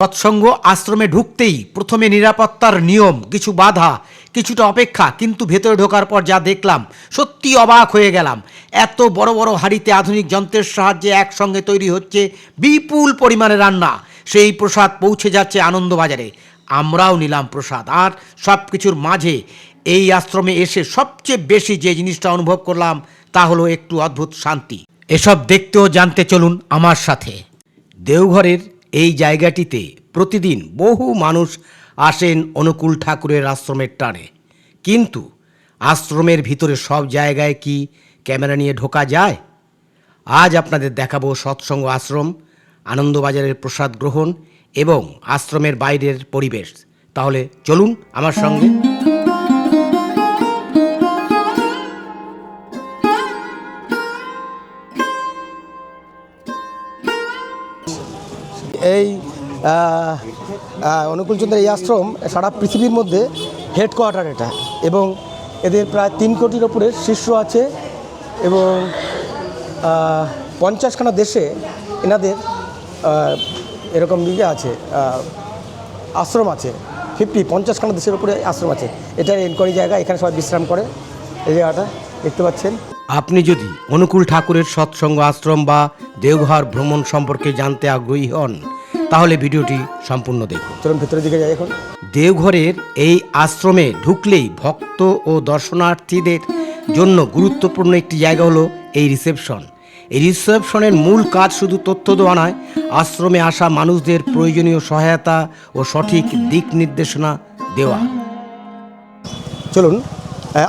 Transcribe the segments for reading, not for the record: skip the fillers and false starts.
সৎসঙ্গ আশ্রমে ঢুকতেই প্রথমে নিরাপত্তার নিয়ম, কিছু বাধা, কিছুটা অপেক্ষা, কিন্তু ভেতরে ঢোকার পর যা দেখলাম সত্যি অবাক হয়ে গেলাম। এত বড় বড় হাঁড়িতে আধুনিক যন্ত্রের সাহায্যে একসঙ্গে তৈরি হচ্ছে বিপুল পরিমাণে রান্না। সেই প্রসাদ পৌঁছে যাচ্ছে আনন্দবাজারে। আমরাও নিলাম প্রসাদ। আর সব কিছুর মাঝে এই আশ্রমে এসে সবচেয়ে বেশি যে জিনিসটা অনুভব করলাম তা হলো একটু অদ্ভুত শান্তি। এসব দেখতেও জানতে চলুন আমার সাথে। দেওঘরের এই জায়গাটিতে প্রতিদিন বহু মানুষ আসেন অনুকূল ঠাকুরের আশ্রমের টানে, কিন্তু আশ্রমের ভিতরে সব জায়গায় কি ক্যামেরা নিয়ে ঢোকা যায়? আজ আপনাদের দেখাবো সৎসঙ্গ আশ্রম, আনন্দবাজারের প্রসাদ গ্রহণ এবং আশ্রমের বাইরের পরিবেশ। তাহলে চলুন আমার সঙ্গে। এই অনুকূলচন্দ্রের এই আশ্রম সারা পৃথিবীর মধ্যে হেডকোয়ার্টার এটা, এবং এদের প্রায় 3 কোটির ওপরে শিষ্য আছে এবং 50খানা দেশে এনাদের এরকম ইয়ে আছে, আশ্রম আছে। 50খানা দেশের উপরে আশ্রম আছে। এটা এনকোয়ারি জায়গা, এখানে সবাই বিশ্রাম করে। এই জায়গাটা দেখতে পাচ্ছেন। আপনি যদি অনুকূল ঠাকুরের সৎসঙ্গ আশ্রম বা দেওঘর ভ্রমণ সম্পর্কে জানতে আগ্রহী হন, তাহলে ভিডিওটি সম্পূর্ণ দেখুন। চলুন ভেতরের দিকে যাই এখন। দেওঘরের এই আশ্রমে ঢুকলেই ভক্ত ও দর্শনার্থীদের জন্য গুরুত্বপূর্ণ একটি জায়গা হলো এই রিসেপশন। এই রিসেপশনের মূল কাজ শুধু তথ্য দেওয়া নয়, আশ্রমে আসা মানুষদের প্রয়োজনীয় সহায়তা ও সঠিক দিক নির্দেশনা দেওয়া। চলুন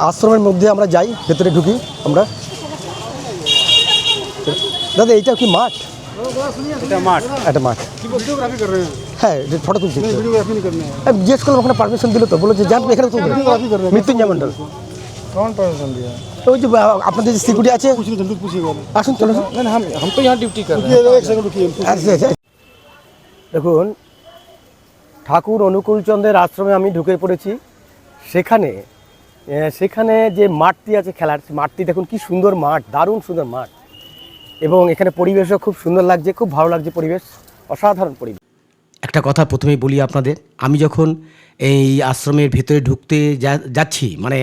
আশ্রমের মধ্যে আমরা যাই, ভেতরে ঢুকি আমরা। দাদা এইটা কি মাঠ? একটা মাঠ। হ্যাঁ, ফটো তুলছি। জিজ্ঞেস করলাম ওখানে পারমিশন দিল তো, বলো যে যান এখানে তুলবে মৃত্যুঞ্জয় মন্ডল। ওই যে আপনাদের যে সিকিউরিটি আছে, আসুন চলো। দেখুন, ঠাকুর অনুকূলচন্দ্রের আশ্রমে আমি ঢুকে পড়েছি। সেখানে যে মাঠটি আছে খেলার, মাঠটি দেখুন কি সুন্দর মাঠ, দারুণ সুন্দর মাঠ, এবং এখানে পরিবেশও খুব সুন্দর লাগছে, খুব ভালো লাগছে পরিবেশ, অসাধারণ পরিবেশ। একটা কথা প্রথমেই বলি আপনাদের, আমি যখন এই আশ্রমের ভেতরে ঢুকতে যাচ্ছি, মানে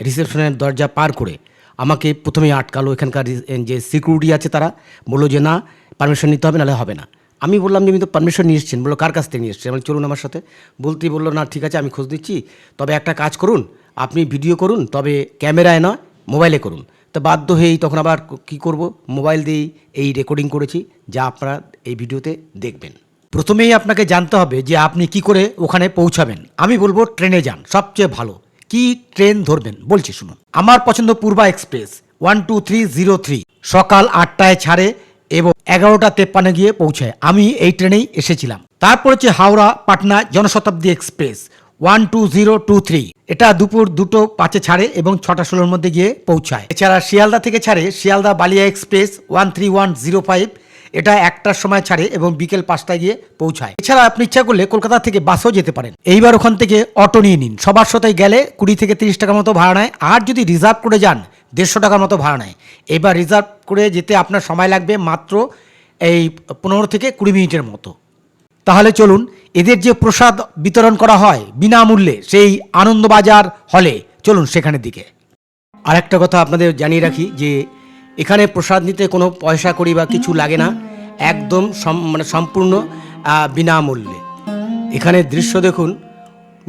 রিসেপশনের দরজা পার করে, আমাকে প্রথমেই আটকালো এখানকার যে সিকিউরিটি আছে, তারা বললো যে না, পারমিশন নিতে হবে, নাহলে হবে না। আমি বললাম যে আমি তো পারমিশন নিয়ে এসেছেন। বললো কার কাছ থেকে নিয়ে এসছেন? আমি চলুন আমার সাথে। বলতেই বললো না ঠিক আছে, আমি খোঁজ দিচ্ছি, তবে একটা কাজ করুন, আপনি ভিডিও করুন, তবে ক্যামেরায় নয়, মোবাইলে করুন। তো বাধ্য হয়েই তখন আবার কি করব, মোবাইল দিয়েই এই রেকর্ডিং করেছি, যা আপনারা এই ভিডিওতে দেখবেন। প্রথমেই আপনাকে জানতে হবে যে আপনি কি করে ওখানে পৌঁছাবেন। আমি বলবো ট্রেনে যান, সবচেয়ে ভালো। কি ট্রেন ধরবেন বলছি শুনুন। আমার পছন্দ পূর্বা এক্সপ্রেস 12303, সকাল 8টায় ছাড়ে এবং 11টা 53 গিয়ে পৌঁছায়। আমি এই ট্রেনেই এসেছিলাম। তারপর হচ্ছে হাওড়া পাটনা জনশতাব্দী এক্সপ্রেস 12023, এটা দুপুর 2:05 ছাড়ে এবং 6টা 16-র মধ্যে গিয়ে পৌঁছায়। এছাড়া শিয়ালদা থেকে ছাড়ে শিয়ালদা বালিয়া এক্সপ্রেস 13105, এটা 1টার সময় ছাড়ে এবং বিকেল 5টায় গিয়ে পৌঁছায়। এছাড়া আপনি ইচ্ছা করলে কলকাতা থেকে বাসও যেতে পারেন। এইবার ওখান থেকে অটো নিয়ে নিন। সবার সাথে গেলে 20 থেকে 30 টাকার মতো ভাড়া নেয়, আর যদি রিজার্ভ করে যান 150 টাকার মতো ভাড়া নেয়। এবার রিজার্ভ করে যেতে আপনার সময় লাগবে মাত্র এই 15 থেকে 20 মিনিটের মতো। তাহলে চলুন, এদের যে প্রসাদ বিতরণ করা হয় বিনামূল্যে সেই আনন্দবাজার হলে, চলুন সেখানের দিকে। আরেকটা কথা আপনাদের জানিয়ে রাখি যে এখানে প্রসাদ নিতে কোনো পয়সা কড়ি বা কিছু লাগে না, একদম সম্পূর্ণ বিনামূল্যে। এখানে দৃশ্য দেখুন,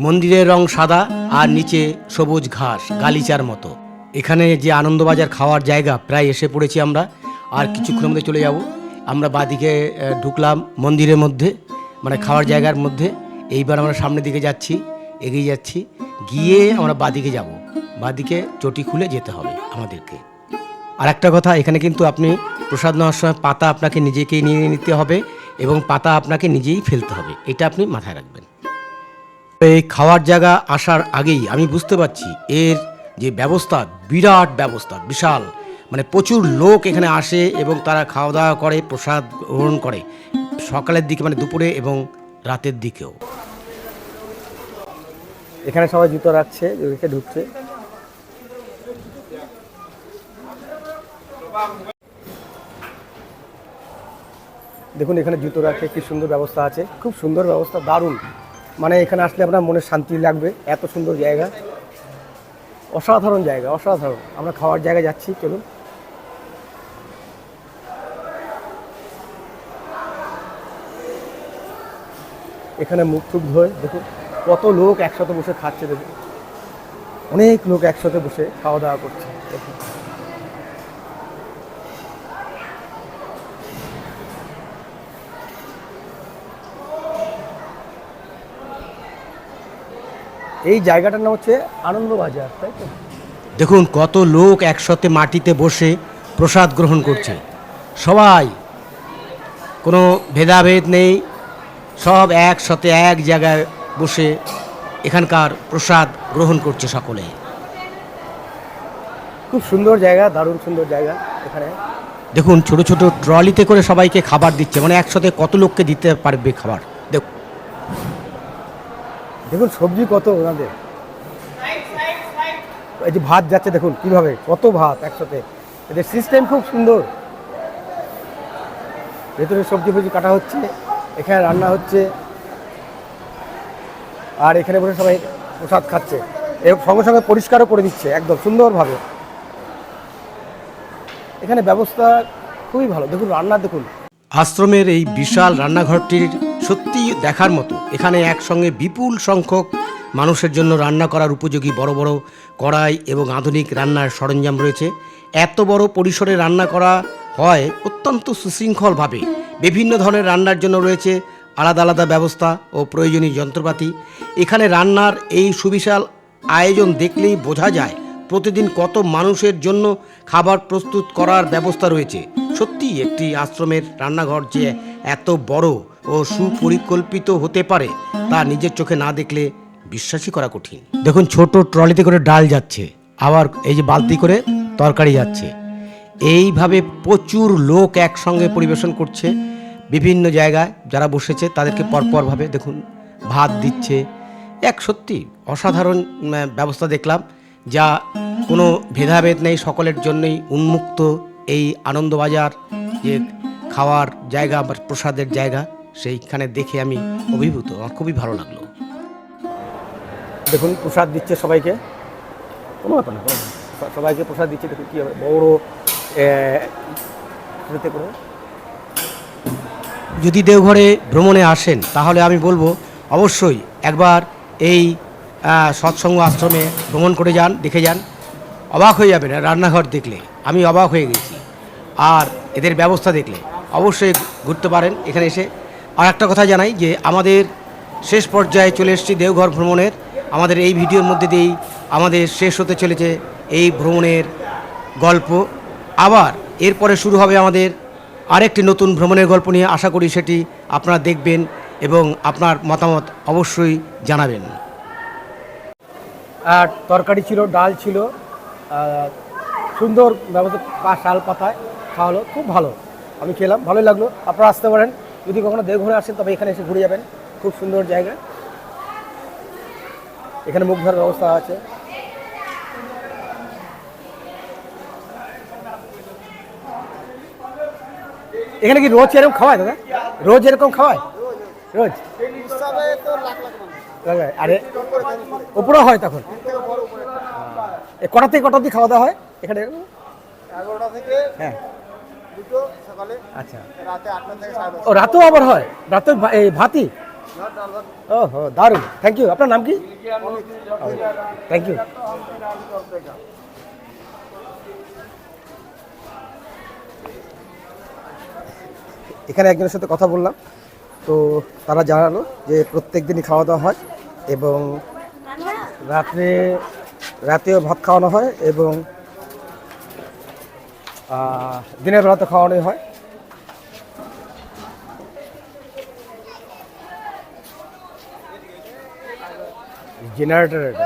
মন্দিরের রং সাদা আর নিচে সবুজ ঘাস, গালিচার মতো। এখানে যে আনন্দবাজার খাওয়ার জায়গা, প্রায় এসে পড়েছি আমরা, আর কিছুক্ষণের মধ্যে চলে যাব। আমরা বাদিকে ঢুকলাম মন্দিরের মধ্যে, মানে খাওয়ার জায়গার মধ্যে। এইবার আমরা সামনের দিকে যাচ্ছি, এগিয়ে যাচ্ছি, গিয়ে আমরা বাদিকে যাব। বাদিকে চটি খুলে যেতে হবে আমাদেরকে। আর একটা কথা, এখানে কিন্তু আপনি প্রসাদ নেওয়ার সময় পাতা আপনাকে নিজেকেই নিয়ে নিতে হবে এবং পাতা আপনাকে নিজেই ফেলতে হবে, এটা আপনি মাথায় রাখবেন। এই খাওয়ার জায়গা আসার আগেই আমি বুঝতে পারছি এর যে ব্যবস্থা, বিরাট ব্যবস্থা, বিশাল, মানে প্রচুর লোক এখানে আসে এবং তারা খাওয়া দাওয়া করে, প্রসাদ গ্রহণ করে সকালের দিকে, মানে দুপুরে এবং রাতের দিকেও। এখানে সবাই জুতো রাখছে, ঢুকছে। দেখুন এখানে জুতো রাখে, কি সুন্দর ব্যবস্থা আছে, খুব সুন্দর ব্যবস্থা, দারুণ। মানে এখানে আসলে আপনার মনে শান্তি লাগবে, এত সুন্দর জায়গা, অসাধারণ জায়গা, অসাধারণ। আমরা খাওয়ার জায়গায় যাচ্ছি, চলুন। এখানে মুখ টুক ধোয়, দেখুন কত লোক একসাথে বসে খাচ্ছে, দেখুন অনেক লোক একসাথে বসে খাওয়া দাওয়া করছে, দেখুন। এই জায়গাটার নাম হচ্ছে আনন্দবাজার, তাই তো? দেখুন কত লোক একসাথে মাটিতে বসে প্রসাদ গ্রহণ করছে, সবাই, কোনো ভেদাভেদ নেই, সব একসাথে এক জায়গায় বসে এখানকার প্রসাদ গ্রহণ করছে সকলে। খুব সুন্দর জায়গা, দারুণ সুন্দর জায়গা। এখানে দেখুন ছোট ছোট ট্রলিতে করে সবাইকে খাবার দিচ্ছে, মানে একসাথে কত লোককে দিতে পারবে খাবার। দেখুন সবজি কত ওনাদের, এই যে ভাত যাচ্ছে দেখুন কিভাবে, কত ভাত একসাথে, এদের সিস্টেম খুব সুন্দর। ভেতরে সবজি ফবজি কাটা হচ্ছে, এখানে রান্না হচ্ছে, আর এখানে বসে সবাই প্রসাদ খাচ্ছে, এবং সঙ্গে সঙ্গে পরিষ্কারও করে দিচ্ছে একদম সুন্দরভাবে। এখানে ব্যবস্থা খুবই ভালো, দেখুন রান্না দেখুন। আশ্রমের এই বিশাল রান্নাঘরটির সত্যি দেখার মতো। এখানে একসঙ্গে বিপুল সংখ্যক মানুষের জন্য রান্না করার উপযোগী বড় বড় কড়াই এবং আধুনিক রান্নার সরঞ্জাম রয়েছে। এত বড় পরিসরে রান্না করা হয় অত্যন্ত সুশৃঙ্খলভাবে। বিভিন্ন ধরনের রান্নার জন্য রয়েছে আলাদা আলাদা ব্যবস্থা ও প্রয়োজনীয় যন্ত্রপাতি। এখানে রান্নার এই সুবিশাল আয়োজন দেখলেই বোঝা যায় প্রতিদিন কত মানুষের জন্য খাবার প্রস্তুত করার ব্যবস্থা রয়েছে। সত্যি একটি আশ্রমের রান্নাঘর যে এত বড় ও সুপরিকল্পিত হতে পারে তা নিজের চোখে না দেখলে বিশ্বাসই করা কঠিন। দেখুন ছোট ট্রলিতে করে ডাল যাচ্ছে, আবার এই যে বালতি করে তরকারি যাচ্ছে। এইভাবে প্রচুর লোক একসঙ্গে পরিবেশন করছে বিভিন্ন জায়গায়, যারা বসেছে তাদেরকে পরপরভাবে দেখুন ভাত দিচ্ছে। এক সত্যি অসাধারণ ব্যবস্থা দেখলাম, যা কোনো ভেদাভেদ নেই, সকলের জন্যই উন্মুক্ত এই আনন্দবাজার যে খাওয়ার জায়গা বা প্রসাদের জায়গা, সেইখানে দেখে আমি অভিভূত, আমার খুবই ভালো লাগলো। দেখুন প্রসাদ দিচ্ছে সবাইকে, কোনো ব্যাপার না, সবাইকে প্রসাদ দিচ্ছে, দেখুন কী হবে বড় করে। যদি দেওঘরে ভ্রমণে আসেন তাহলে আমি বলবো অবশ্যই একবার এই সৎসঙ্গ আশ্রমে ভ্রমণ করে যান, দেখে যান, অবাক হয়ে যাবেন। রান্নাঘর দেখলে আমি অবাক হয়ে গেছি, আর এদের ব্যবস্থা দেখলে অবশ্যই ঘুরতে পারেন এখানে এসে। আর একটা কথা জানাই যে আমাদের শেষ পর্যায়ে চলে এসেছি দেওঘর ভ্রমণের। আমাদের এই ভিডিওর মধ্যে দিয়েই আমাদের শেষ হতে চলেছে এই ভ্রমণের গল্প। আবার এরপরে শুরু হবে আমাদের আরেকটি নতুন ভ্রমণের গল্প নিয়ে। আশা করি সেটি আপনারা দেখবেন এবং আপনার মতামত অবশ্যই জানাবেন। আর তরকারি ছিল, ডাল ছিল, সুন্দর ব্যবস্থা, শাল পাতায় খাওয়ালো, খুব ভালো। আমি খেলাম, ভালোই লাগলো। আপনারা আসতে পারেন, যদি কখনো দেওঘরে আসেন তবে এখানে এসে ঘুরে যাবেন, খুব সুন্দর জায়গা। এখানে মুখ ধরার ব্যবস্থা আছে। এখানে কি রোজ এরকম খাওয়ায় দাদা? রোজ এরকম খাওয়ায়? রোজ? আরে ওপরেও হয় তখন? কটা থেকে কটা অবধি খাওয়া দাওয়া হয় এখানে? 11টা থেকে হ্যাঁ, 2টো সকালে। আচ্ছা, রাতে 8টা থেকে 10:30। ও রাতেও আবার হয়? রাতে এই ভাতি? ও হো, দারুণ, থ্যাংক ইউ। আপনার নাম কি? Thank you. এখানে একজনের সাথে কথা বললাম, তো তারা জানালো যে প্রত্যেক দিনই খাওয়া দাওয়া হয় এবং রাতেও ভাত খাওয়ানো হয় এবং দিনের বেলাতে খাওয়ানোই হয়। জেনারেটর এটা।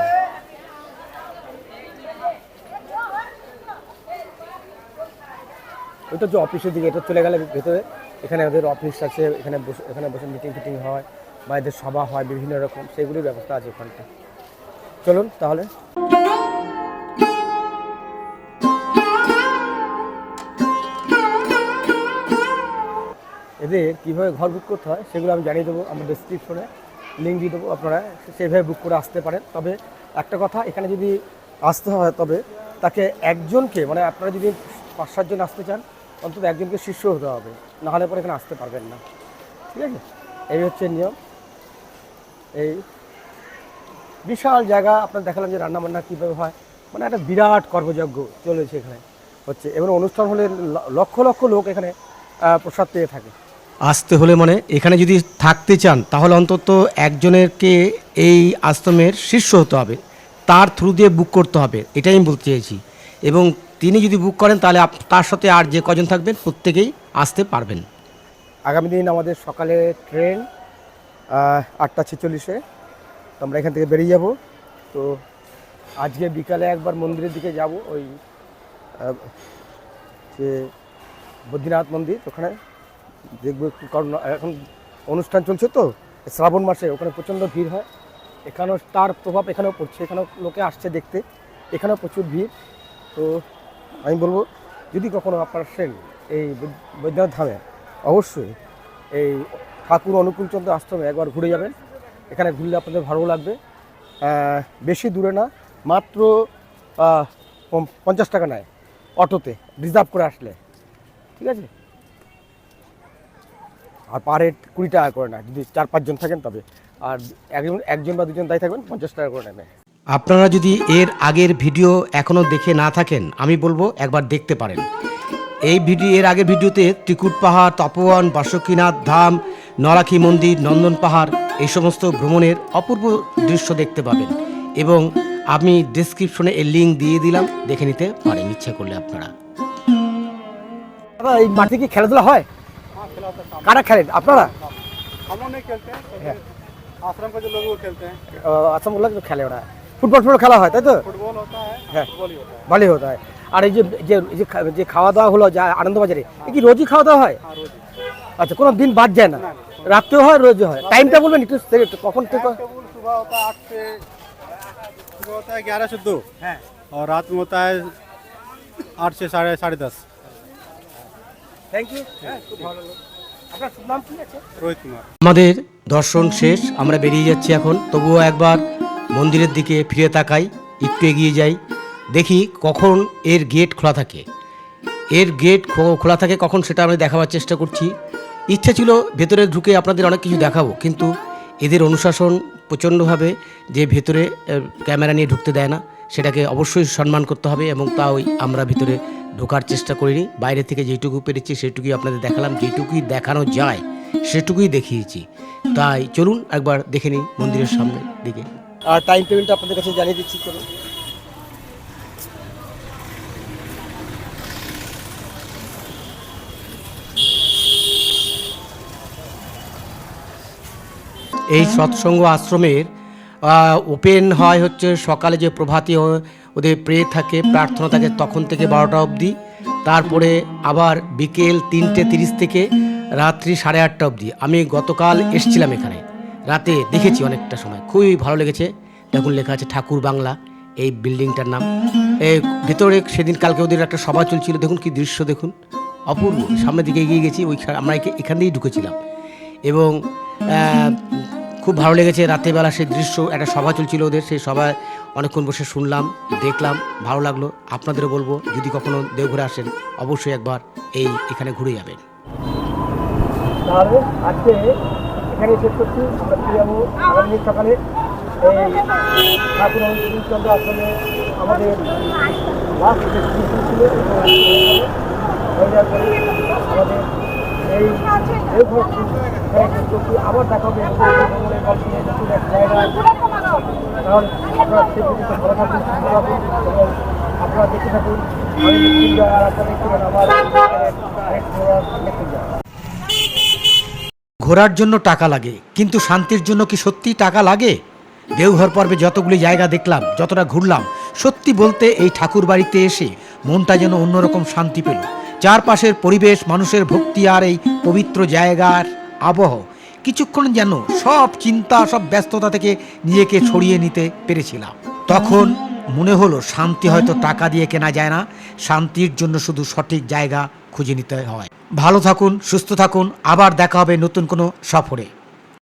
ওইটা যে অফিসের দিকে, এটা চলে গেলে ভেতরে, এখানে ওদের অফিস আছে, এখানে বসে মিটিং ফিটিং হয় বা এদের সভা হয় বিভিন্ন রকম, সেগুলির ব্যবস্থা আছে ওখানটা। চলুন তাহলে। এদের কীভাবে ঘর বুক করতে হয় সেগুলো আমি জানিয়ে দেবো, আমার ডেসক্রিপশনে লিঙ্ক দিয়ে দেবো, আপনারা সেইভাবে বুক করে আসতে পারেন। তবে একটা কথা, এখানে যদি আসতে হয় তবে তাকে একজনকে, মানে আপনারা যদি 5-7 জন আসতে চান অন্তত একজনকে শিষ্য হতে হবে, নাহলে পরে এখানে আসতে পারবেন না, ঠিক আছে? এই হচ্ছে নিয়ম। এই বিশাল জায়গা আপনার দেখালাম যে রান্নাবান্না কীভাবে হয়, মানে একটা বিরাট কর্মযজ্ঞ চলেছে এখানে হচ্ছে, এবং অনুষ্ঠান হলে লক্ষ লক্ষ লোক এখানে প্রসাদ পেয়ে থাকে। আসতে হলে মানে এখানে যদি থাকতে চান তাহলে অন্তত একজনেরকে এই আশ্রমের শিষ্য হতে হবে, তার থ্রু দিয়ে বুক করতে হবে, এটাই আমি বলতে চেয়েছি। এবং তিনি যদি বুক করেন তাহলে তার সাথে আর যে কজন থাকবেন প্রত্যেকেই আসতে পারবেন। আগামী দিন আমাদের সকালে ট্রেন 8:46-এ, তো আমরা এখান থেকে বেরিয়ে যাব। তো আজকে বিকালে একবার মন্দিরের দিকে যাব, ওই যে বদ্রীনাথ মন্দির, ওখানে দেখবো একটু, কারণ এখন অনুষ্ঠান চলছে তো শ্রাবণ মাসে, ওখানে প্রচণ্ড ভিড় হয়। এখানেও তার প্রভাব এখানেও পড়ছে, এখানেও লোকে আসছে দেখতে, এখানেও প্রচুর ভিড়। তো আমি বলবো যদি কখনো আপনারা আসেন এই বৈদ্যনাথ ধামে, অবশ্যই এই ঠাকুর অনুকূলচন্দ্র আশ্রমে একবার ঘুরে যাবেন। এখানে ঘুরলে আপনাদের ভালো লাগবে। বেশি দূরে না, মাত্র 50 টাকা নেয় অটোতে, রিজার্ভ করে আসলে, ঠিক আছে? আর পার হেড 20 টাকা করে নেয় যদি 4-5 জন থাকেন তবে, আর একজন বা দুজন দায়ী থাকবেন 50 টাকা করে নেয়। আপনারা যদি এর আগের ভিডিও এখনও দেখে না থাকেন আমি বলবো একবার দেখতে পারেন। এর আগের ভিডিওতে ত্রিকুট পাহাড়, তপোবন, বাসুকীনাথ ধাম, নরাখী মন্দির, নন্দন পাহাড়, এই সমস্ত ভ্রমণের অপূর্ব দৃশ্য দেখতে পাবেন। এবং আমি ডেসক্রিপশনে এর লিঙ্ক দিয়ে দিলাম, দেখে নিতে পারেন ইচ্ছা করলে আপনারা। এই মাঠে কি খেলাধুলা হয়? কারা খেলেন? আপনারা? हम लोग नहीं खेलते हैं, आश्रम का जो लोग वो खेलते हैं। আসাম বললাম তো খেলে ওরা, ফুটবল খেলা হয় তাই তো? फुटबॉल होता है, হ্যাঁ, फुटबॉल ही होता है। ভালোই হতো হয়। আর এই যে যে যে যে খাওয়া দাওয়া হলো যা আনন্দবাজারে, এ কি রোজই খাওয়া দাওয়া হয়? हाँ रोज আচ্ছা, কোনো দিন বাদ যায় না? রাত্রেও হয়, রোজও হয়? টাইমটা বলবেন একটু, কখন থেকে? टेबल सुबह होता है 8 से, सुबह होता है 11 से 2, হ্যাঁ, और रात में होता है 8 से 10:30। Thank you. হ্যাঁ, খুব ভালো লাগলো। আপনার নাম কি আছে? रोहित कुमार। আমাদের দর্শন শেষ, আমরা বেরিয়ে যাচ্ছি এখন। তবুও একবার মন্দিরের দিকে ফিরে তাকাই, একটু এগিয়ে যাই, দেখি কখন এর গেট খোলা থাকে। এর গেট খোলা থাকে কখন সেটা আমি দেখাবার চেষ্টা করছি। ইচ্ছা ছিল ভেতরে ঢুকে আপনাদের অনেক কিছু দেখাবো, কিন্তু এদের অনুশাসন প্রচণ্ডভাবে, যে ভেতরে ক্যামেরা নিয়ে ঢুকতে দেয় না, সেটাকে অবশ্যই সম্মান করতে হবে। এবং তাই আমরা ভিতরে ঢোকার চেষ্টা করিনি, বাইরে থেকে যেটুকু পেরেছি সেটুকুই আপনাদের দেখালাম, যেটুকুই দেখানো যায় সেটুকুই দেখিয়েছি। তাই চলুন একবার দেখে নিই মন্দিরের সামনের দিকে। আর টাইম টেবিলটা আপনাদের কাছে জানিয়ে দিচ্ছি, চলুন। এই সৎসঙ্গ আশ্রমের ওপেন হয় হচ্ছে সকালে, যে প্রভাতী ওদের প্রে থাকে, প্রার্থনা থাকে, তখন থেকে 12টা অবধি। তারপরে আবার বিকেল 3:30 থেকে রাত্রি 8:30 অবধি। আমি গতকাল এসেছিলাম এখানে, রাতে দেখেছি অনেকটা সময়, খুবই ভালো লেগেছে। দেখুন লেখা আছে ঠাকুর বাংলা, এই বিল্ডিংটার নাম। এই ভেতরে সেদিন কালকে ওদের একটা সভা চলছিল, দেখুন কি দৃশ্য, দেখুন অপূর্ব। সামনের দিকে এগিয়ে গেছি, আমরা এখান দিয়েই ঢুকেছিলাম এবং খুব ভালো লেগেছে। রাত্রেবেলা সেই দৃশ্য, একটা সভা চলছিল ওদের, সেই সভায় অনেকক্ষণ বসে শুনলাম, দেখলাম, ভালো লাগলো। আপনাদেরও বলবো যদি কখনো দেওঘরে আসেন অবশ্যই একবার এখানে ঘুরে যাবেন। তাহলে আজকে এখানে শেষ করছি, আমরা ফিরে যাবো আগামী সকালে। এই ঠাকুর অনুকূলচন্দ্র আশ্রমে আমাদের লাস্ট ডেস্টিনেশন ছিল, আমাদের এই দেওঘর আবার দেখা হবে নতুন এক জায়গায়। কারণ আপনারা সেই পর্যন্ত ভালো থাকুন, সুস্থ থাকুন, এবং আপনারা দেখতে থাকুন। আমি মৃত্যুঞ্জয়, আর আপনারা দেখছিলেন আমার মৃত্যুঞ্জয়। ঘোরার জন্য টাকা লাগে, কিন্তু শান্তির জন্য কি সত্যি টাকা লাগে? দেওঘর পর্বে যতগুলি জায়গা দেখলাম, যতটা ঘুরলাম, সত্যি বলতে এই ঠাকুর বাড়িতে এসে মনটা যেন অন্যরকম শান্তি পেল। চারপাশের পরিবেশ, মানুষের ভক্তি আর এই পবিত্র জায়গার আবহ কিছুক্ষণ যেন সব চিন্তা, সব ব্যস্ততা থেকে নিজেকে ছড়িয়ে নিতে পেরেছিলাম। তখন মনে হলো শান্তি হয়তো টাকা দিয়ে কেনা যায় না, শান্তির জন্য শুধু সঠিক জায়গা খুঁজে নিতে হয়। ভালো থাকুন, সুস্থ থাকুন, আবার দেখা হবে নতুন কোনো সফরে।